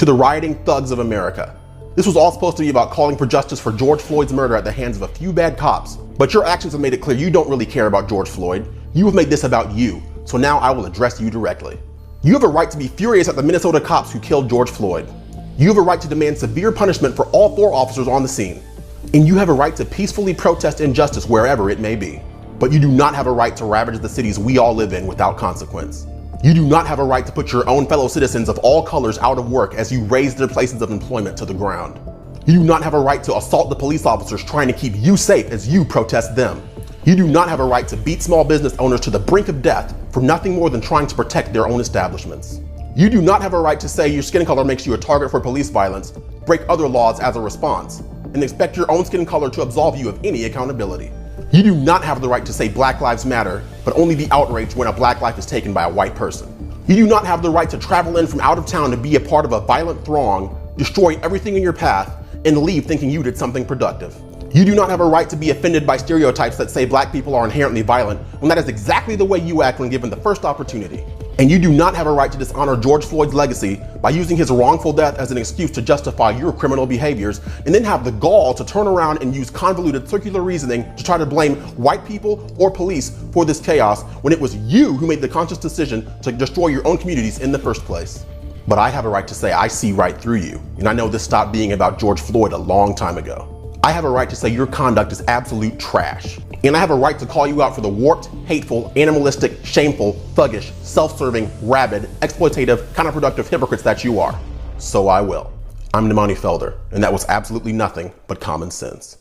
to the rioting thugs of America. This was all supposed to be about calling for justice for George Floyd's murder at the hands of a few bad cops. But your actions have made it clear you don't really care about George Floyd. You have made this about you. So now I will address you directly. You have a right to be furious at the Minnesota cops who killed George Floyd. You have a right to demand severe punishment for all 4 officers on the scene. And you have a right to peacefully protest injustice wherever it may be. But you do not have a right to ravage the cities we all live in without consequence. You do not have a right to put your own fellow citizens of all colors out of work as you raze their places of employment to the ground. You do not have a right to assault the police officers trying to keep you safe as you protest them. You do not have a right to beat small business owners to the brink of death for nothing more than trying to protect their own establishments. You do not have a right to say your skin color makes you a target for police violence, break other laws as a response, and expect your own skin color to absolve you of any accountability. You do not have the right to say Black Lives Matter, but only be outraged when a black life is taken by a white person. You do not have the right to travel in from out of town to be a part of a violent throng, destroy everything in your path, and leave thinking you did something productive. You do not have a right to be offended by stereotypes that say black people are inherently violent when that is exactly the way you act when given the first opportunity. And you do not have a right to dishonor George Floyd's legacy by using his wrongful death as an excuse to justify your criminal behaviors, and then have the gall to turn around and use convoluted circular reasoning to try to blame white people or police for this chaos when it was you who made the conscious decision to destroy your own communities in the first place. But I have a right to say I see right through you, and I know this stopped being about George Floyd a long time ago. I have a right to say your conduct is absolute trash. And I have a right to call you out for the warped, hateful, animalistic, shameful, thuggish, self-serving, rabid, exploitative, counterproductive hypocrites that you are. So I will. I'm Damani Felder, and that was absolutely nothing but common sense.